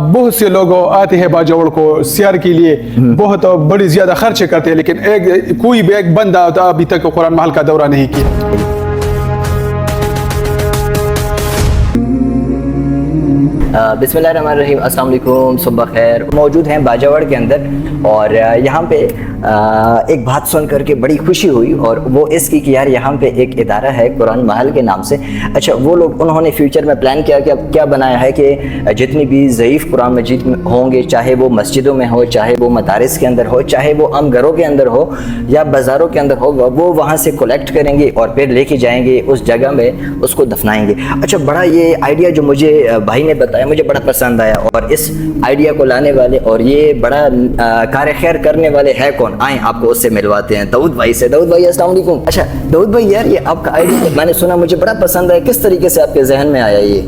बहुत से लोग आते हैं बाजवड़ को सैर के लिए, बहुत बड़ी ज़्यादा खर्चे करते हैं, लेकिन कोई भी एक बंदा अभी तक कुरान महल का दौरा नहीं किया। बिस्मिल्लाहिर्रहमानिर्रहीम, अस्सलाम वालेकुम, सुबह खैर। मौजूद हैं बाजावड़ के अंदर और यहाँ पे एक बात सुन करके बड़ी खुशी हुई, और वो इसकी कि यार यहाँ पे एक इदारा है कुरान महल के नाम से। अच्छा, वो लोग उन्होंने फ्यूचर में प्लान किया कि अब क्या बनाया है कि जितनी भी ज़ईफ़ कुरान मजीद होंगे, चाहे वो मस्जिदों में हो, चाहे वो मदारिस के अंदर हो, चाहे वो आम घरों के अंदर हो या बाज़ारों के अंदर हो, वो वहाँ से कलेक्ट करेंगे और फिर लेके जाएंगे उस जगह में, उसको दफनाएंगे। अच्छा, बड़ा ये आइडिया जो मुझे भाई ने बताया मुझे बड़ा पसंद आया, और इस आइडिया को लाने वाले और ये बड़ा कार्य खैर करने वाले है कौन, आए आपको उससे मिलवाते हैं, दाऊद भाई से। दाऊद भाई अस्सलाम वालेकुम। अच्छा दाऊद भाई, यार ये आपका आइडिया मैंने सुना, मुझे बड़ा पसंद आया, किस तरीके से आपके जहन में आया ये?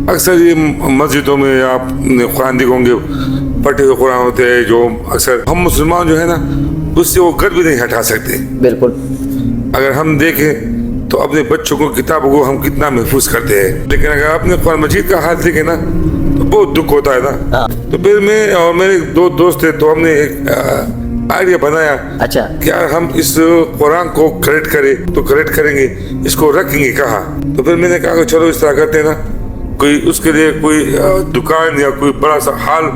अक्सर ये मस्जिदों में आप कुरान दिखोगे, पढ़े हुए कुरान होते हैं जो अक्सर हम मुसलमान जो है ना उससे वो गर्व भी नहीं हटा सकते। बिल्कुल। अगर हम देखें तो अपने बच्चों को किताबों को हम कितना महफूज करते हैं, लेकिन अगर अपने कुरान मजीद का हाल देखें ना तो बहुत दुख होता है ना। तो फिर मैं और मेरे दो दोस्त थे, तो हमने एक आइडिया बनाया। अच्छा, क्या हम इस कुरान को कलेक्ट करें, तो कलेक्ट करेंगे, इसको रखेंगे कहाँ? तो फिर मैंने कहा चलो इस तरह करते हैं ना, कोई उसके लिए कोई दुकान या कोई बड़ा सा हॉल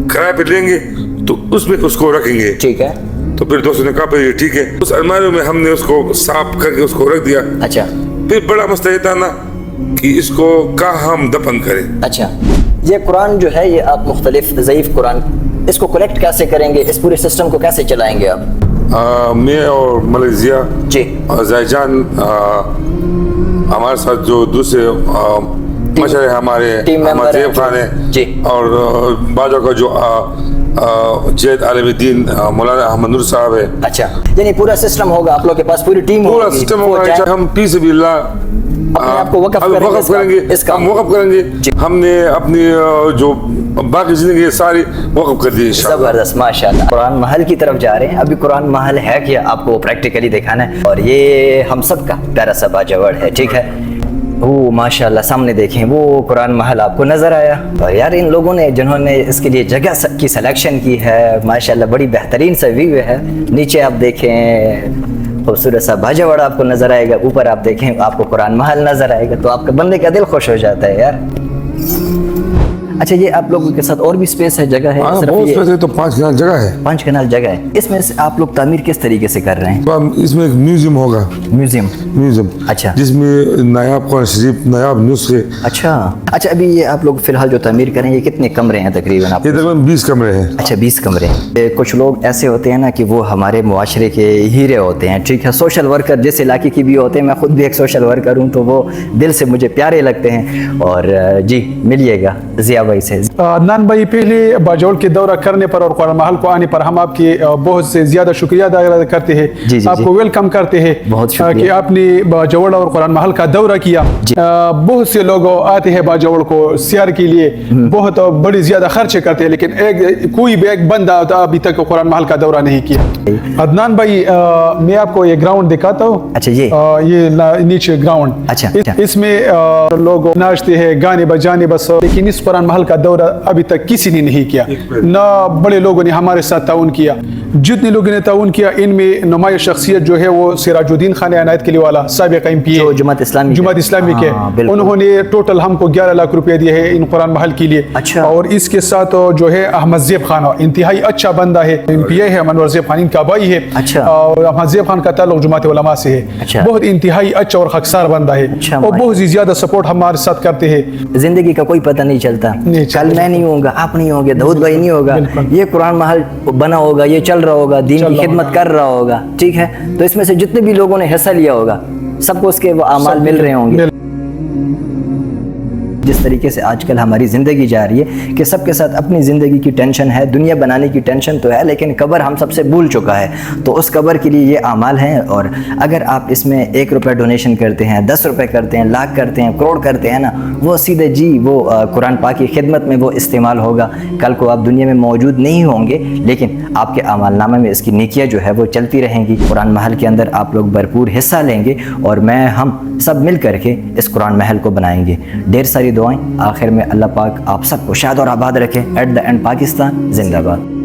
किराए पे लेंगे तो उसमें उसको रखेंगे। ठीक है। तो फिर दोस्तों ने कहा फिर ठीक है। उस अलमारी में हमने उसको साफ करके उसको रख दिया। अच्छा। फिर बड़ा मसला ये था ना कि इसको कहाँ हम दफन करें। अच्छा, ये कुरान जो है ये आप मुख्तलिफ ज़ईफ़ कुरान इसको कलेक्ट कैसे करेंगे, इस पूरे सिस्टम को कैसे चलाएंगे आप? मैं और मलेशिया जी जायजान हमारे साथ जो दूसरे मशहूर हमारे जेब खान है जी, और बाजो का जो जैद आलमीद्दीन मौलाना अहमद नूर साहब है। अच्छा, यानी पूरा सिस्टम होगा आप लोग के पास, पूरी टीम पूरा सिस्टम होगा। हम फी सबिलिल्लाह आपको वक़्फ़ करेंगे, हम वक़्फ़ करेंगे। हमने अपनी जो बाकी जिंदगी सारी वक़्फ़ कर दी। ज़बरदस्त, माशाल्लाह। कुरान महल की तरफ जा रहे हैं। अभी कुरान महल है क्या आपको प्रैक्टिकली दिखाना है, और ये हम सब का प्यारा सा बाजावड़ है। ठीक है। ओ माशाल्लाह, सामने देखें वो कुरान महल आपको नज़र आया। और यार इन लोगों ने जिन्होंने इसके लिए जगह की सिलेक्शन की है, माशाल्लाह बड़ी बेहतरीन सा व्यू है। नीचे आप देखें खूबसूरत सा बाजावड़ आपको नज़र आएगा, ऊपर आप देखें आपको कुरान महल नज़र आएगा, तो आपका बंदे का दिल खुश हो जाता है यार। अच्छा, ये आप लोगों के साथ और भी स्पेस है, जगह है? बहुत स्पेस है, तो 5 कनाल जगह है। 5 कनाल जगह है। इसमें से आप लोग तामीर किस तरीके से कर रहे हैं? तो इसमें एक म्यूजियम होगा। म्यूजियम। अच्छा। जिसमें नायाब कुरान शरीफ, नायाब नुस्खे। अच्छा। अच्छा, अभी ये आप लोग फिलहाल जो तामीर करें, ये कितने कमरे हैं तकरीबन? ये तकरीबन 20 कमरे हैं। अच्छा, 20 कमरे हैं। कुछ लोग ऐसे होते हैं ना कि वो हमारे मुआशरे के हीरे होते हैं, ठीक है, सोशल वर्कर जिस इलाके की भी होते हैं। मैं खुद भी एक सोशल वर्कर हूँ, तो वो दिल से मुझे प्यारे लगते हैं। और जी मिलिएगा जिया भाई से। अदनान भाई, पहले बाजवड़ के दौरा करने पर और कुरान महल को आने पर हम आपके बहुत से ज्यादा शुक्रिया अदा करते हैं, आपको वेलकम करते हैं कि आपने बाजवड़ और कुरान महल का दौरा किया। बहुत से लोग आते हैं बाजवड़ को सैर के लिए, बहुत बड़ी ज्यादा खर्चे करते हैं, लेकिन कोई भी एक बंदा अभी तक कुरान महल का दौरा नहीं किया। अदनान भाई, मैं आपको ये ग्राउंड दिखाता हूँ। अच्छा, ये नीचे ग्राउंड। अच्छा। इसमें लोग नाचते हैं, गाने बजाने बस, लेकिन इस कुरान महल का दौरा अभी तक किसी ने नहीं किया। ना बड़े लोगों ने हमारे साथ ताउन किया। जितने लोगों ने ताउन किया, इनमें नुमाया शख्सियत जो है वो सिराजुद्दीन खान अनायत के लिए वाला साबिक़ MP जुमात इस्लामी के, उन्होंने टोटल हमको 11 लाख रुपए दिए हैं इन कुरान महल के लिए। अच्छा। और इसके साथ जो है अहमद ज़ेब खान, इंतहाई अच्छा बंदा है, MPA है, मनवर ज़ेब खान इनका भाई है। अच्छा। और अहमद ज़ेब खान का ताल्लुक जुमात उलमा से है। अच्छा। बहुत इंतहाई अच्छा और खकसार बंदा है। अच्छा, और बहुत ही ज्यादा सपोर्ट हमारे साथ करते हैं। जिंदगी का कोई पता नहीं चलता, कल मैं नहीं होगा, आप नहीं होंगे, दाऊद भाई नहीं होगा, ये कुरान महल बना होगा, ये चल रहा होगा, दीन की खिदमत कर रहा होगा। ठीक है, तो इसमें से जितने भी लोगों ने हिस्सा लिया होगा सबको उसके वो अमाल मिल रहे होंगे। जिस तरीके से आजकल हमारी ज़िंदगी जा रही है कि सबके साथ अपनी ज़िंदगी की टेंशन है, दुनिया बनाने की टेंशन तो है, लेकिन कब्र हम सबसे भूल चुका है। तो उस कब्र के लिए ये आमाल हैं। और अगर आप इसमें 1 रुपया डोनेशन करते हैं, 10 रुपये करते हैं, लाख करते हैं, करोड़ करते हैं ना, वो सीधे जी वो कुरान पाक की खिदमत में वो इस्तेमाल होगा। कल को आप दुनिया में मौजूद नहीं होंगे, लेकिन आपके आमाल नामे में इसकी नेकियां जो है वो चलती रहेंगी। कुरान महल के अंदर आप लोग भरपूर हिस्सा लेंगे और हम सब मिल करके इस कुरान महल को बनाएंगे। ढेर सारी میری دعائیں. آخر میں اللہ پاک آپ سب کو شاد اور آباد رکھے. ایٹ دا اینڈ پاکستان زندہ باد.